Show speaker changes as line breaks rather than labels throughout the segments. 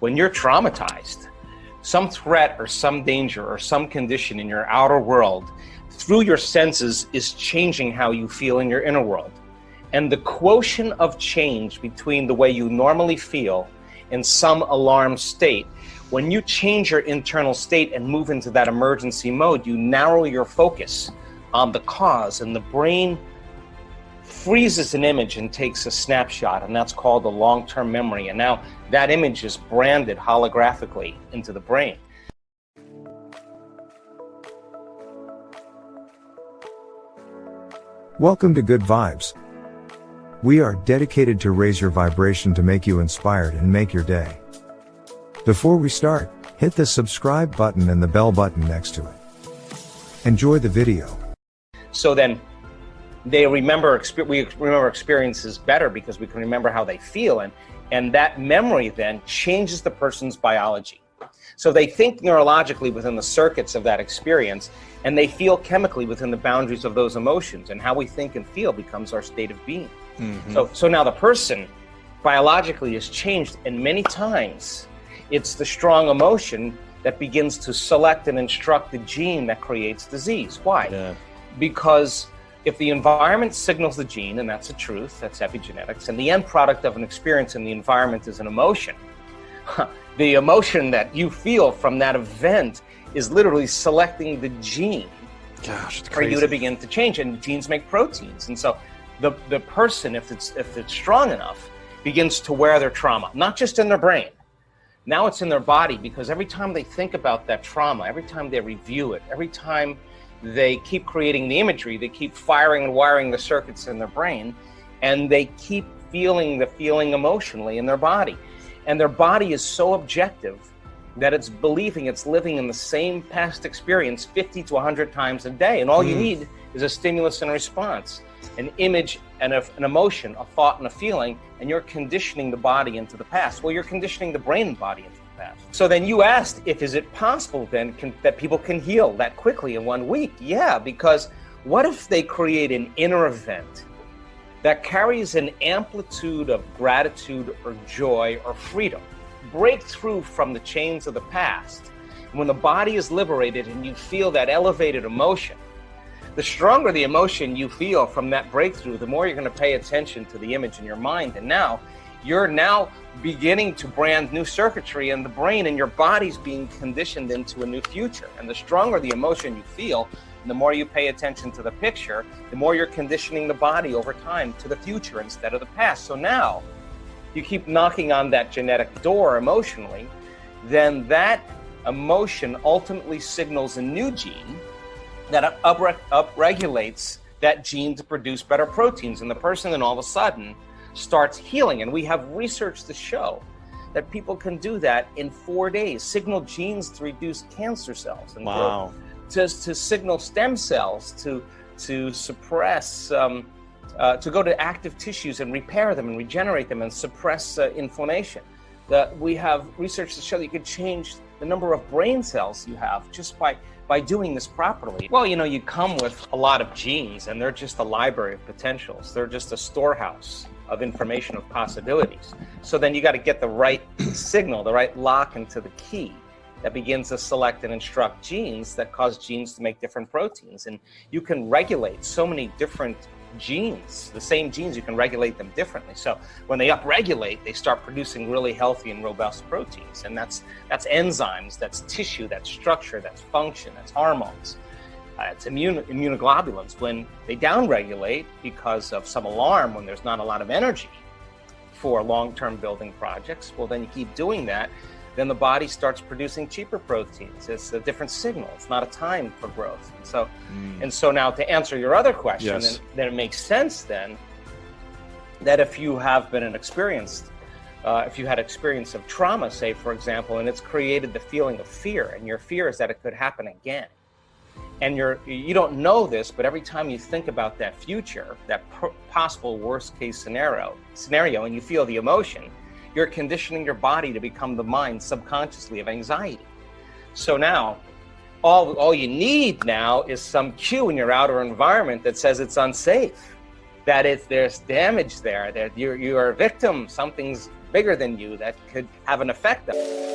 when you're traumatized, some threat or some danger or some condition in your outer world through your senses is changing how you feel in your inner world. And the quotient of change between the way you normally feel in some alarm state, when you change your internal state and move into that emergency mode, you narrow your focus on the cause, and the brain freezes an image and takes a snapshot, and that's called a long-term memory. And now that image is branded holographically into the brain.
Welcome to Good Vibes. We are dedicated to raise your vibration to make you inspired and make your day. Before we start, hit the subscribe button and the bell button next to it. Enjoy the video.
So then we remember experiences better because we can remember how they feel, and that memory then changes the person's biology. So they think neurologically within the circuits of that experience, and they feel chemically within the boundaries of those emotions, and how we think and feel becomes our state of being. Mm-hmm. So now the person biologically is changed, and many times it's the strong emotion that begins to select and instruct the gene that creates disease. Why? Yeah. Because if the environment signals the gene, and that's a truth, that's epigenetics, and the end product of an experience in the environment is an emotion, the emotion that you feel from that event is literally selecting the gene for you to begin to change. And genes make proteins. And so the person, if it's strong enough, begins to wear their trauma, not just in their brain. Now it's in their body, because every time they think about that trauma, every time they review it, every time they keep creating the imagery, they keep firing and wiring the circuits in their brain, and they keep feeling the feeling emotionally in their body. And their body is so objective that it's believing it's living in the same past experience 50 to 100 times a day. And all you need is a stimulus and a response, an image and an emotion, a thought and a feeling, and you're conditioning the body into the past. Well, you're conditioning the brain and body into the past. So then you asked, is it possible then that people can heal that quickly in 1 week? Yeah, because what if they create an inner event that carries an amplitude of gratitude or joy or freedom, break through from the chains of the past? And when the body is liberated and you feel that elevated emotion, the stronger the emotion you feel from that breakthrough, the more you're going to pay attention to the image in your mind. And now you're beginning to brand new circuitry in the brain, and your body's being conditioned into a new future. And the stronger the emotion you feel, and the more you pay attention to the picture, the more you're conditioning the body over time to the future instead of the past. So now you keep knocking on that genetic door emotionally, then that emotion ultimately signals a new gene that upregulates that gene to produce better proteins. And the person then all of a sudden starts healing. And we have research to show that people can do that in 4 days, signal genes to reduce cancer cells and growth, to signal stem cells to suppress, to go to active tissues and repair them and regenerate them and suppress inflammation. We have research to show that you could change the number of brain cells you have just by doing this properly. Well, you come with a lot of genes, and they're just a library of potentials. They're just a storehouse of information, of possibilities. So then you got to get the right signal, the right lock into the key that begins to select and instruct genes that cause genes to make different proteins. And you can regulate so many different genes, the same genes, you can regulate them differently. So when they upregulate, they start producing really healthy and robust proteins. And that's enzymes, that's tissue, that's structure, that's function, that's hormones. It's immunoglobulins. When they downregulate because of some alarm, when there's not a lot of energy for long-term building projects, well, then you keep doing that, then the body starts producing cheaper proteins. It's a different signal. It's not a time for growth. And so now to answer your other question, then it makes sense then that if you have been if you had experience of trauma, say, for example, and it's created the feeling of fear, and your fear is that it could happen again. And you don't know this, but every time you think about that future, that possible worst case scenario, and you feel the emotion, you're conditioning your body to become the mind subconsciously of anxiety. So now, all you need now is some cue in your outer environment that says it's unsafe, that there's damage there, that you are a victim, something's bigger than you that could have an effect on you.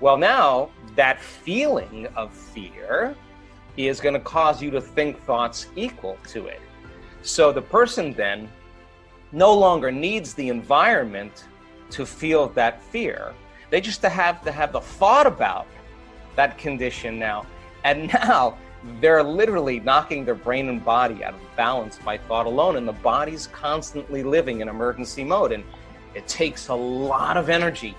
Well, now that feeling of fear is going to cause you to think thoughts equal to it. So the person then no longer needs the environment to feel that fear. They just have the thought about that condition now. And now they're literally knocking their brain and body out of balance by thought alone. And the body's constantly living in emergency mode. And it takes a lot of energy,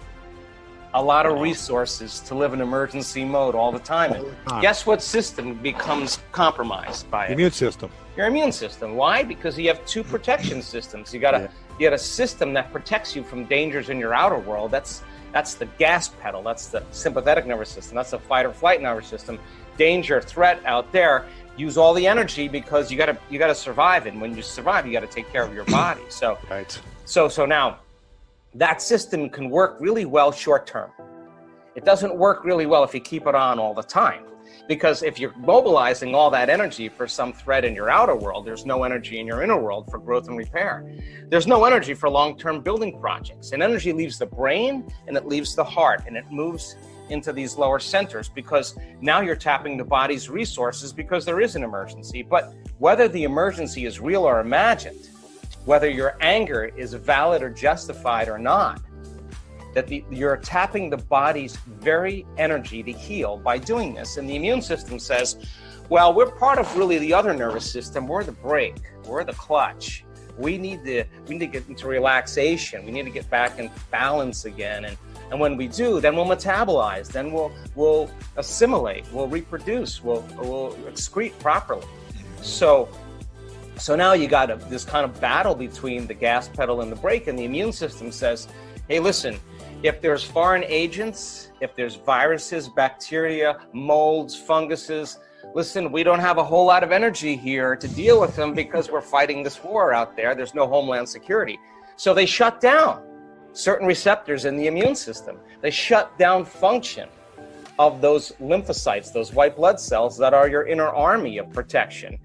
a lot of resources to live in emergency mode all the time. And guess what system becomes compromised by it?
Immune system.
Your immune system. Why? Because you have two protection systems. You got a system that protects you from dangers in your outer world. That's the gas pedal. That's the sympathetic nervous system. That's the fight or flight nervous system. Danger, threat out there. Use all the energy because you gotta survive. And when you survive, you got to take care of your body. So so now, that system can work really well short term. It doesn't work really well if you keep it on all the time. Because if you're mobilizing all that energy for some threat in your outer world, there's no energy in your inner world for growth and repair. There's no energy for long-term building projects. And energy leaves the brain and it leaves the heart and it moves into these lower centers because now you're tapping the body's resources because there is an emergency. But whether the emergency is real or imagined, whether your anger is valid or justified or not, that you're tapping the body's very energy to heal by doing this. And the immune system says, well, we're part of really the other nervous system. We're the brake, we're the clutch. We need to get into relaxation. We need to get back in balance again. And when we do, then we'll metabolize, then we'll assimilate, we'll reproduce, we'll excrete properly. So now you got this kind of battle between the gas pedal and the brake, and the immune system says, hey, listen, if there's foreign agents, if there's viruses, bacteria, molds, funguses, listen, we don't have a whole lot of energy here to deal with them because we're fighting this war out there. There's no homeland security. So they shut down certain receptors in the immune system. They shut down function of those lymphocytes, those white blood cells that are your inner army of protection.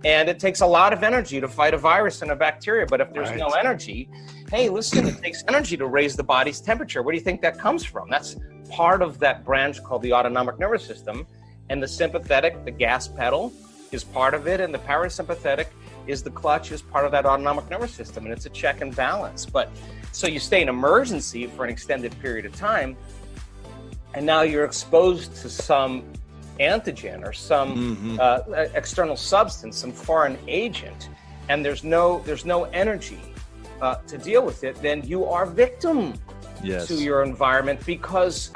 And it takes a lot of energy to fight a virus and a bacteria. But if there's no energy, hey, listen, it takes energy to raise the body's temperature. Where do you think that comes from? That's part of that branch called the autonomic nervous system. And the sympathetic, the gas pedal, is part of it. And the parasympathetic is the clutch, is part of that autonomic nervous system. And it's a check and balance. But so you stay in emergency for an extended period of time. And now you're exposed to some antigen or some external substance, some foreign agent, and there's no energy to deal with it, then you are victim to your environment because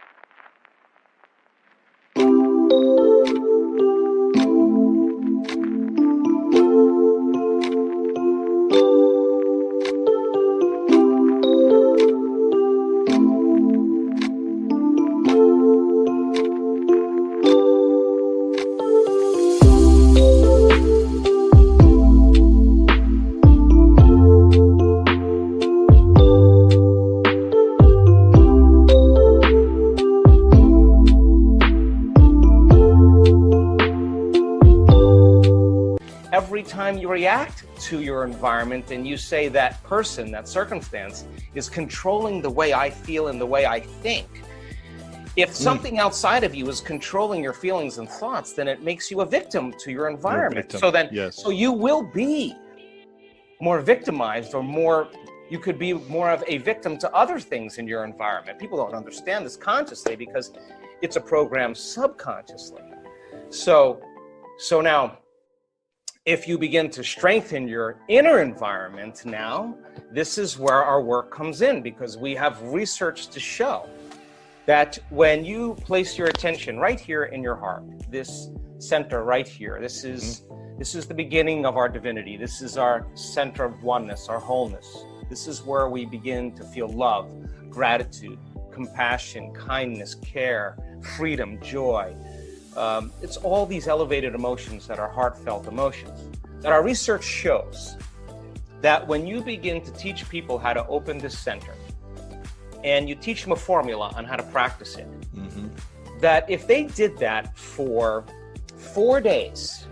every time you react to your environment and you say that person, that circumstance is controlling the way I feel and the way I think. If something outside of you is controlling your feelings and thoughts, then it makes you a victim to your environment. So then, so you will be more victimized or you could be more of a victim to other things in your environment. People don't understand this consciously because it's a program subconsciously. So now, if you begin to strengthen your inner environment now, this is where our work comes in because we have research to show that when you place your attention right here in your heart, this center right here, this is the beginning of our divinity. This is our center of oneness, our wholeness. This is where we begin to feel love, gratitude, compassion, kindness, care, freedom, joy. It's all these elevated emotions that are heartfelt emotions. That our research shows that when you begin to teach people how to open this center, and you teach them a formula on how to practice it, that if they did that for 4 days,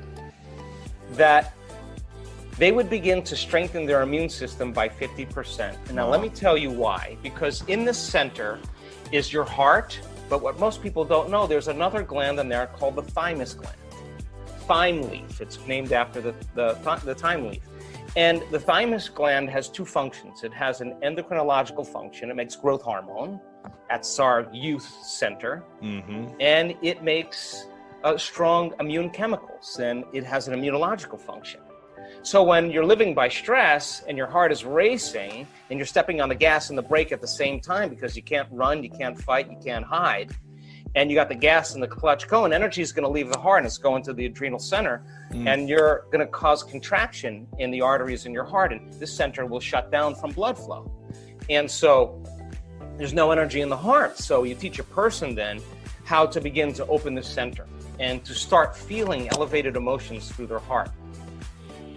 that they would begin to strengthen their immune system by 50%. And now let me tell you why. Because in the center is your heart, but what most people don't know, there's another gland in there called the thymus gland. Thyme leaf, it's named after the thyme leaf. And the thymus gland has two functions. It has an endocrinological function. It makes growth hormone. That's our youth center. And it makes strong immune chemicals, and it has an immunological function. So when you're living by stress and your heart is racing and you're stepping on the gas and the brake at the same time because you can't run, you can't fight, you can't hide, and you got the gas and the clutch going, energy is going to leave the heart and it's going to the adrenal center, and you're going to cause contraction in the arteries in your heart, and this center will shut down from blood flow. And so there's no energy in the heart. So you teach a person then how to begin to open the center and to start feeling elevated emotions through their heart.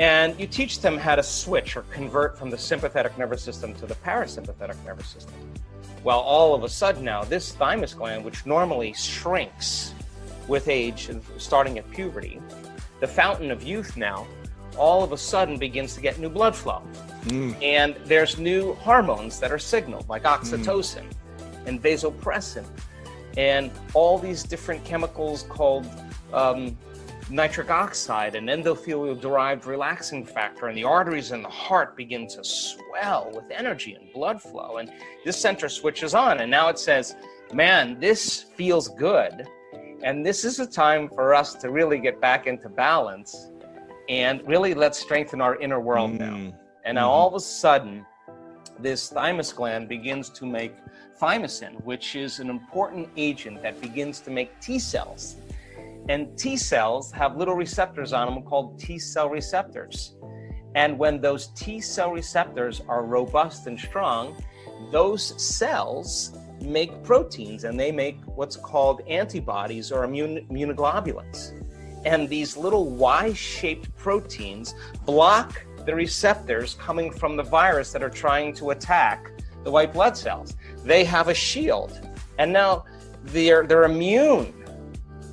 And you teach them how to switch or convert from the sympathetic nervous system to the parasympathetic nervous system. Well, all of a sudden now, this thymus gland, which normally shrinks with age, starting at puberty, the fountain of youth now, all of a sudden begins to get new blood flow. And there's new hormones that are signaled, like oxytocin and vasopressin, and all these different chemicals called nitric oxide and endothelial-derived relaxing factor, and the arteries in the heart begin to swell with energy and blood flow, and this center switches on, and now it says, man, this feels good, and this is a time for us to really get back into balance, and really let's strengthen our inner world now. And now all of a sudden, this thymus gland begins to make thymosin, which is an important agent that begins to make T cells. And T cells have little receptors on them called T cell receptors. And when those T cell receptors are robust and strong, those cells make proteins, and they make what's called antibodies or immunoglobulins. And these little Y-shaped proteins block the receptors coming from the virus that are trying to attack the white blood cells. They have a shield, and now they're immune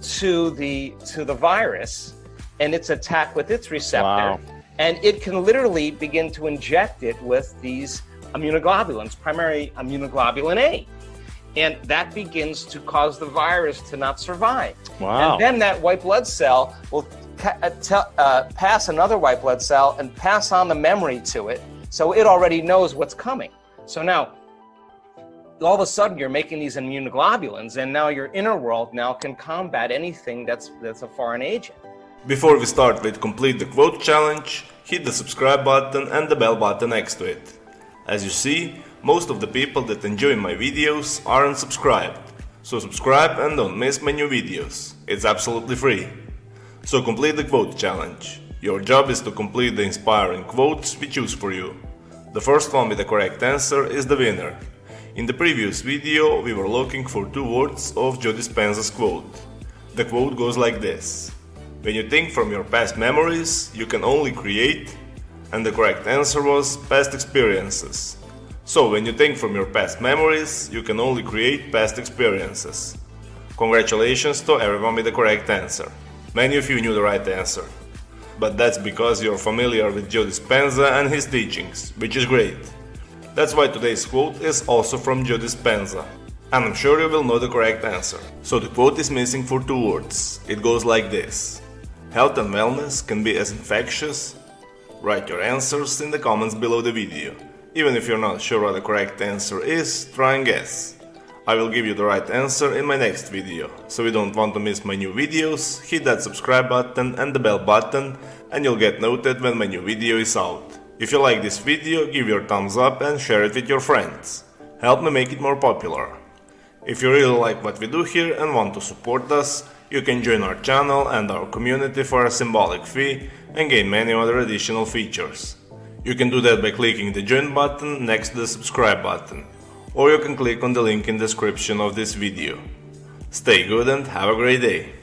to the virus and its attack with its receptor, and it can literally begin to inject it with these immunoglobulins, primary immunoglobulin A, and that begins to cause the virus to not survive. And then that white blood cell will pass another white blood cell and pass on the memory to it, so it already knows what's coming. So now all of a sudden you're making these immunoglobulins, and now your inner world now can combat anything that's a foreign agent.
Before we start with complete the quote challenge, hit the subscribe button and the bell button next to it. As you see, most of the people that enjoy my videos aren't subscribed, so subscribe and don't miss my new videos. It's absolutely free. So complete the quote challenge. Your job is to complete the inspiring quotes we choose for you. The first one with the correct answer is the winner. In the previous video, we were looking for 2 words of Joe Dispenza's quote. The quote goes like this: when you think from your past memories, you can only create, and the correct answer was past experiences. So when you think from your past memories, you can only create past experiences. Congratulations to everyone with the correct answer. Many of you knew the right answer. But that's because you're familiar with Joe Dispenza and his teachings, which is great. That's why today's quote is also from Joe Dispenza, and I'm sure you will know the correct answer. So the quote is missing for 2 words. It goes like this: health and wellness can be as infectious. Write your answers in the comments below the video. Even if you're not sure what the correct answer is, try and guess. I will give you the right answer in my next video. So if you don't want to miss my new videos, hit that subscribe button and the bell button, and you'll get noted when my new video is out. If you like this video, give your thumbs up and share it with your friends. Help me make it more popular. If you really like what we do here and want to support us, you can join our channel and our community for a symbolic fee and gain many other additional features. You can do that by clicking the join button next to the subscribe button, or you can click on the link in the description of this video. Stay good and have a great day!